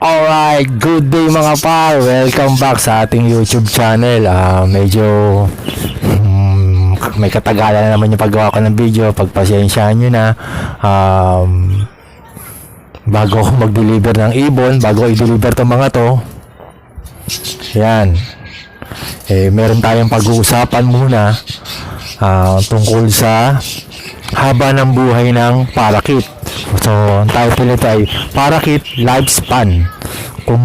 Alright, good day mga par. Welcome back sa ating YouTube channel. Medyo may katagalan na naman yung paggawa ko ng video. Pagpasyensyahan nyo na. Bago ako mag-deliver ng ibon, bago i-deliver itong mga to, yan. Meron tayong pag-uusapan muna tungkol sa haba ng buhay ng parakit. So, ang title nito ay Parakit Lifespan. Kung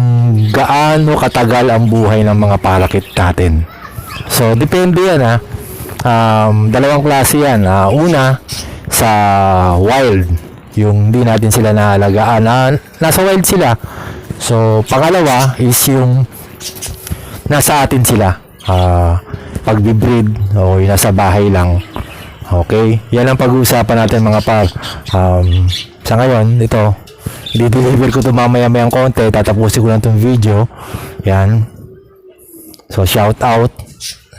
gaano katagal ang buhay ng mga parakit natin. So, depende yan dalawang klase yan. Una, sa wild. Yung hindi natin sila naalagaan. Nasa wild sila. So, pangalawa is yung nasa atin sila. Pag-breed o yung nasa bahay lang. Okay? Yan ang pag-uusapan natin mga par. Sa ngayon, ito, i-deliver ko ito mamaya-mayang konti. Tatapusin ko lang itong video. Yan. So, shout out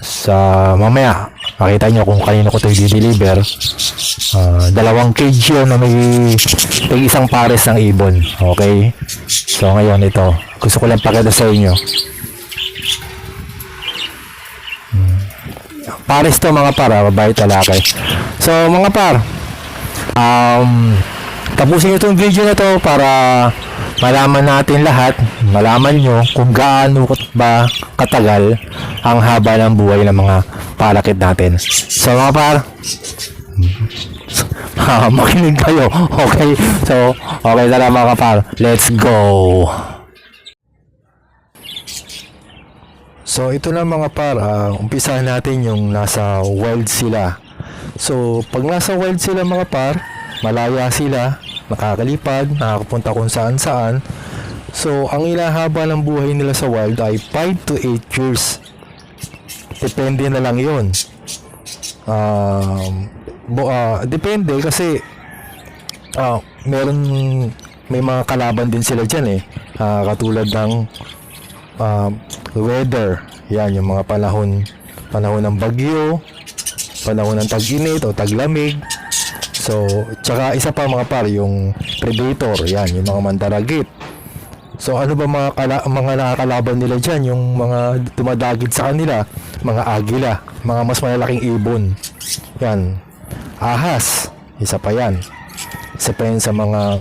sa mamaya. Makita nyo kung kanino ko ito i-deliver. Dalawang cage yun na may isang pares ng ibon. Okay? So, ngayon ito. Gusto ko lang pakita sa inyo. Pares to mga par, babae talakay. So mga par, tapusin nyo itong video na to para malaman natin lahat, malaman nyo kung gaano ba katagal ang haba ng buhay ng mga parakit natin. So mga par, makinig kayo. Okay, so okay na lang mga par, let's go. So ito na mga par, umpisahan natin yung nasa wild sila. So pag nasa wild sila mga par, malaya sila, nakakalipad, nakakapunta kung saan saan. So ang ilahaba ng buhay nila sa wild ay 5 to 8 years. Depende na lang yun. Depende kasi may mga kalaban din sila dyan katulad ng weather. Yan, yung mga panahon ng bagyo, panahon ng tag-init o taglamig. So, tsaka isa pa mga par, yung predator. Yan, yung mga mandaragit. So, ano ba mga nakakalaban nila dyan? Yung mga dumadagit sa kanila, mga agila, mga mas malalaking ibon. Yan, ahas, isa pa yan. Isa pa yan sa mga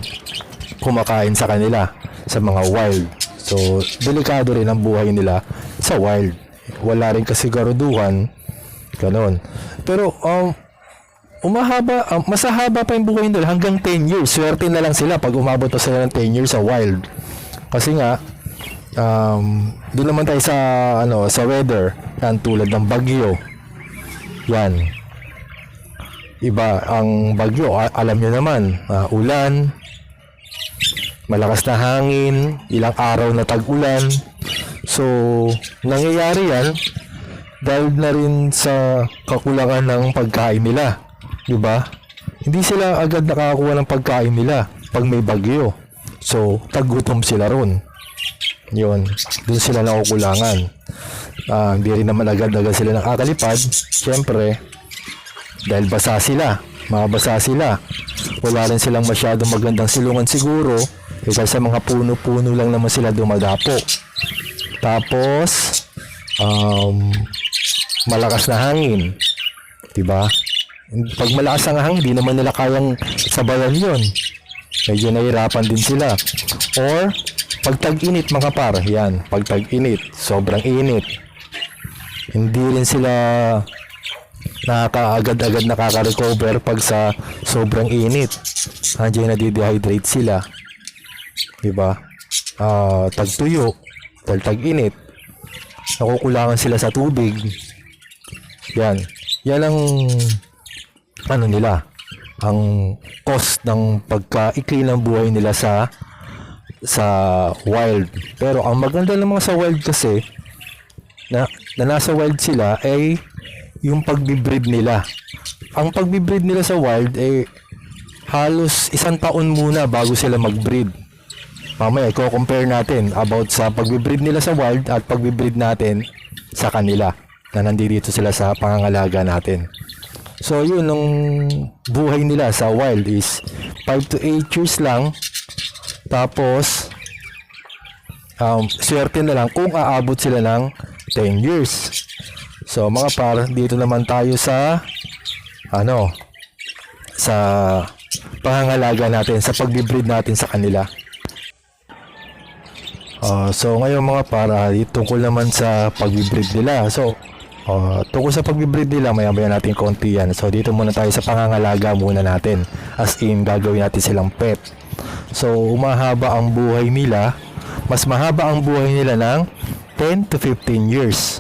kumakain sa kanila, sa mga wild. So, delikado rin ang buhay nila sa wild. Wala rin kasiguruduhan. Ganon. Pero, masahaba pa yung buhay nila hanggang 10 years. Swerte na lang sila pag umabot pa sila ng 10 years sa wild. Kasi nga, doon naman tayo sa weather. Yan, tulad ng bagyo. Yan. Iba ang bagyo. Alam nyo naman, ulan, malakas na hangin, ilang araw na tag-ulan. So, nangyayari yan dahil na rin sa kakulangan ng pagkain nila. Diba? Hindi sila agad nakakakuha ng pagkain nila pag may bagyo. So, taggutom sila ron. Yun. Doon sila nakukulangan. Hindi rin naman agad-agad sila nakakalipad. Siyempre, dahil basa sila. Mabasa sila. Wala rin silang masyadong magandang silungan siguro. Kasi sa mga puno-puno lang naman sila dumadapo. Tapos, malakas na hangin. Diba? Pag malakas ang hangin, di naman nila kayang sabayan yun. Medyo nahirapan din sila. Or, pag tag-init mga par, yan, pag tag-init, sobrang init. Hindi rin sila agad-agad nakaka-recover pag sa sobrang init. Nandiyan nadi-dehydrate sila. Diba? Tagtuyo, dahil tag-init, nakukulangan sila sa tubig. Yan ang nila, ang cost ng pagka-ikli ng buhay nila sa wild. Pero ang maganda ng mga sa wild kasi na nasa wild sila ay yung pagbibreed nila. Ang pagbibreed nila sa wild ay halos 1 taon muna bago sila magbreed. Mamaya, i-compare natin about sa pagbibreed nila sa wild at pagbibreed natin sa kanila na nandito sila sa pangangalaga natin. So, yun, ang buhay nila sa wild is 5 to 8 years lang. Tapos, swerte na lang kung aabot sila ng 10 years. So mga par, dito naman tayo sa sa pangangalaga natin, sa pagbe-breed natin sa kanila. So ngayon mga par, tungkol naman sa pagbe-breed nila. So tungkol sa pagbe-breed nila, maya-maya natin konti yan. So dito muna tayo sa pangangalaga muna natin, as in gagawin natin silang pet. So umahaba ang buhay nila, mas mahaba ang buhay nila ng 10 to 15 years.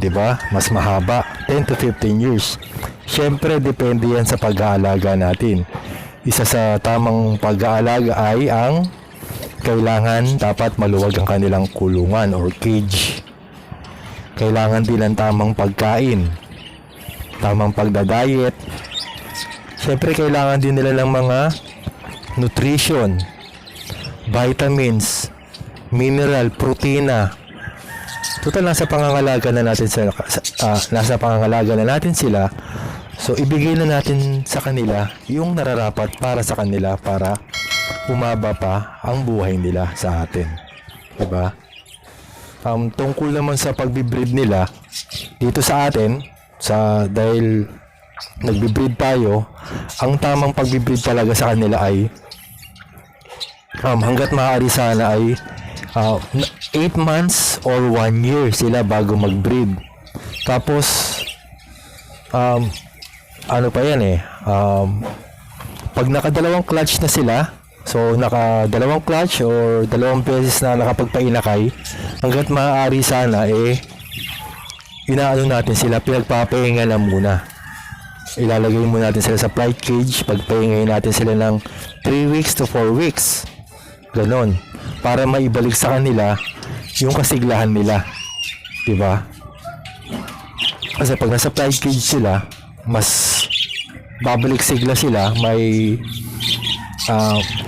Di ba? Mas mahaba, 10 to 15 years. Syempre depende yan sa pag-aalaga natin. Isa sa tamang pag-aalaga ay ang kailangan dapat maluwag ang kanilang kulungan or cage. Kailangan din ng tamang pagkain, tamang pagdadiet. Syempre kailangan din nila ng mga nutrition, vitamins, mineral, protina. Total nasa pangangalaga na natin sila. So ibigay na natin sa kanila yung nararapat para sa kanila para humaba pa ang buhay nila sa atin. Diba? Tungkol naman sa pagbe-breed nila dito sa atin, dahil nagbe-breed tayo, ang tamang pagbe-breed talaga sa kanila ay hanggat maaari sana ay 8 months or 1 year sila bago mag-breed. Tapos pa yan pag nakadalawang clutch na sila, so nakadalawang clutch or dalawang beses na nakapagpainakay, hanggat maaari sana inaano natin sila, pinagpapahinga na muna. Ilalagay muna natin sila sa flight cage, pagpahingayin natin sila ng 3 weeks to 4 weeks. Ganon. Para maibalik sa kanila yung kasiglahan nila. Diba? Kasi pag nasa flight cage sila, mas babalik sigla sila, may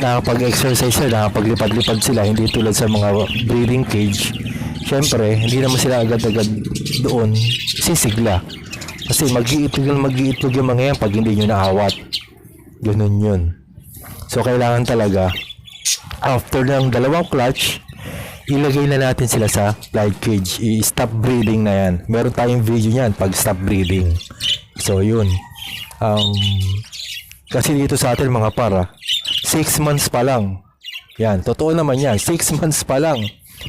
nakapag-exercise sila, nakapaglipad-lipad sila, hindi tulad sa mga breeding cage. Syempre, hindi naman sila agad-agad doon sisigla. Kasi mag-iitlog yung mga yan pag hindi nyo naawat. Ganun yun. So, kailangan talaga, after ng dalawang clutch, ilagay na natin sila sa flight cage. I-stop breeding na yan. Meron tayong video niyan pag stop breeding. So, yun. Kasi dito sa atin mga para, 6 months pa lang. Yan, totoo naman yan. 6 months pa lang,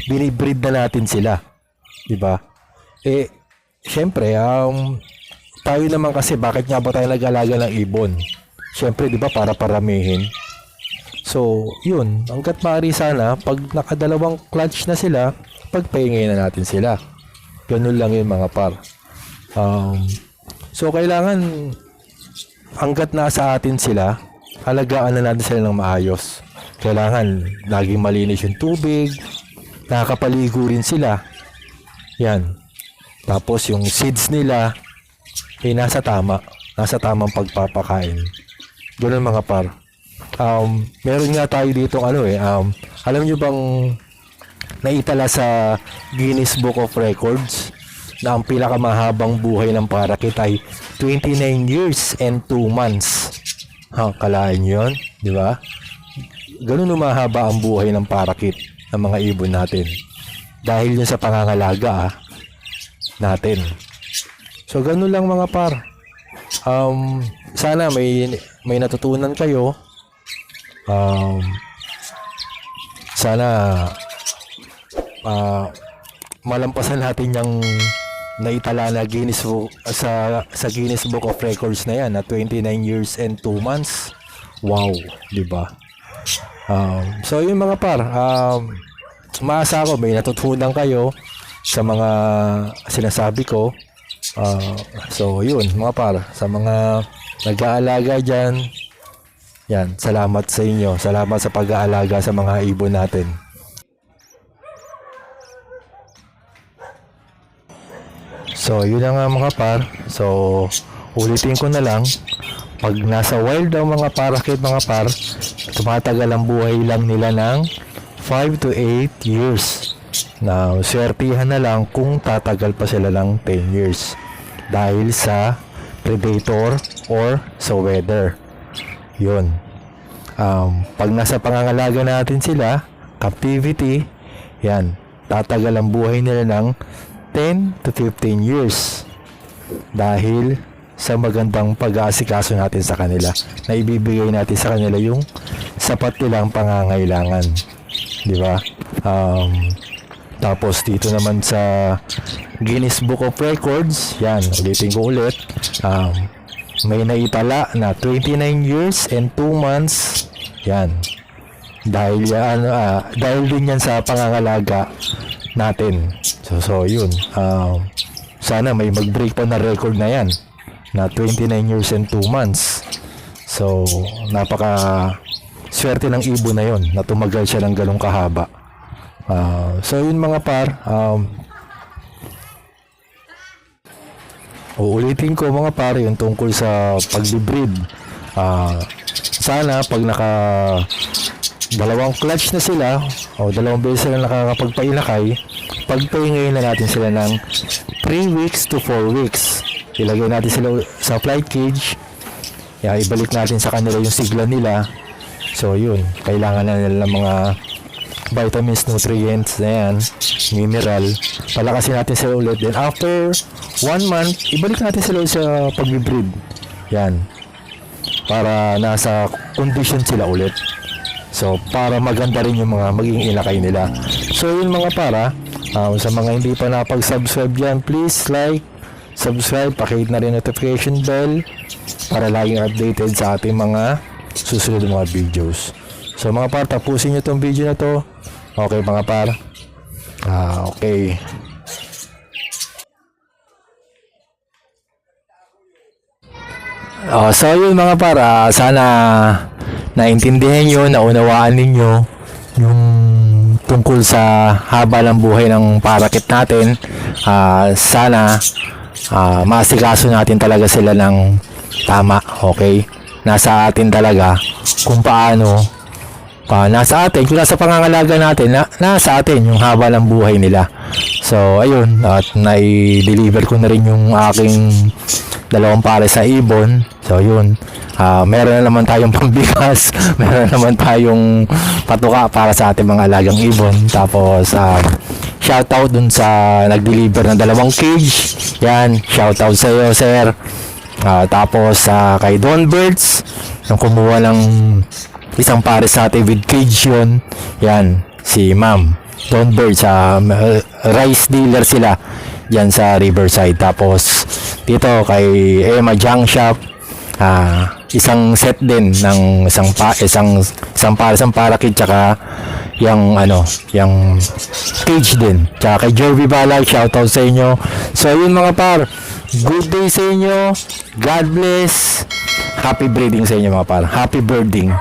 binibreed na natin sila. Diba? Syempre, tayo naman kasi, bakit nga ba tayo nag-alaga ng ibon? Syempre, diba, para paramihin. So, yun. Hanggat maaari sana, pag nakadalawang clutch na sila, pagpahingay na natin sila. Ganun lang yun mga par. So, kailangan, hanggat nasa atin sila, alagaan na natin sila ng maayos. Kailangan, laging malinis yung tubig, nakakapaligo rin sila. Yan. Tapos, yung seeds nila, nasa tamang pagpapakain. Ganun mga par. Meron nga tayo dito alam nyo bang naitala sa Guinness Book of Records na ang pinakamahabang buhay ng parakit ay 29 years and 2 months. Kalaan nyo yun, di ba? Ganun umahaba ang buhay ng parakit ng mga ibon natin dahil yun sa pangangalaga natin. So ganun lang mga par. Sana may natutunan kayo. Sana malampasan natin yung naitala na Guinness Book, sa Guinness Book of Records na yan na 29 years and 2 months. Wow, di ba? So yun mga par, maasa ako may natutunan kayo sa mga sinasabi ko. So yun mga par, sa mga nag-aalaga dyan, yan, salamat sa inyo, salamat sa pag-aalaga sa mga ibon natin. So yun na nga mga par. So ulitin ko na lang, pag nasa wild ang mga parakit mga par, tumatagal ang buhay lang nila ng 5 to 8 years. Now, swertihan na lang kung tatagal pa sila ng 10 years dahil sa predator or sa weather. Yun. Pag nasa pangangalaga natin sila, captivity, Yan. Tatagal ang buhay nila ng 10 to 15 years. Dahil sa magandang pag-aasikaso natin sa kanila. Na ibibigay natin sa kanila yung sapat nilang pangangailangan. Di ba? Tapos dito naman sa Guinness Book of Records, yan, ulitin ko ulit, may naitala na 29 years and 2 months, yan. Dahil din yan sa pangangalaga natin. So yun. Sana may mag-break pa na record na yan na 29 years and 2 months. So napaka swerte ng ibon na yon na tumagal siya ng ganong kahaba. So yun mga par, uulitin ko mga par yung tungkol sa paglibreed. Sana pag naka dalawang clutch na sila o dalawang beses sila nakakapagpainakay, pagpahingayin na natin sila ng 3 weeks to 4 weeks. Ilagay natin sila sa flight cage, ibalik natin sa kanila yung sigla nila. So yun, kailangan na nila ng mga vitamins, nutrients na yan, mineral, palakasin natin sila ulit. Then after 1 month, ibalik natin sila sa pag-breed. Yan, para nasa condition sila ulit. So para maganda rin yung mga maging inakay nila. So yun mga para, sa mga hindi pa napag-subscribe dyan, please like, subscribe, pakihit na rin notification bell para laging updated sa ating mga susunod mga videos. So mga par, tapusin nyo itong video na to. Okay mga par. Okay. So yun mga par, sana naintindihan nyo, naunawaan ninyo yung tungkol sa haba ng buhay ng parakit natin. Sana maasikaso natin talaga sila ng tama. Okay, nasa atin talaga kung paano, nasa atin, kung nasa pangangalaga natin, nasa atin yung haba ng buhay nila. So ayun, at nai-deliver ko na rin yung aking dalawang pares sa ibon. So yun, meron na naman tayong pambigas, meron na naman tayong patuka para sa ating mga alagang ibon. Tapos shoutout dun sa nag-deliver ng dalawang cage. Yan, shoutout sa iyo sir. Tapos kay Don Birds, yung kumuha ng isang pares sa atin with cage yun. Yan, si Ma'am Don Birds, rice dealer sila yan sa Riverside. Tapos dito kay Emma Junk Shop, isang set din ng isang pares ng parakit, tsaka yung yung cage din. Tsaka kay Jervy Balay, shoutout sa inyo. So yun mga par, good day sa inyo, God bless, happy breeding sa inyo mga par, happy birding.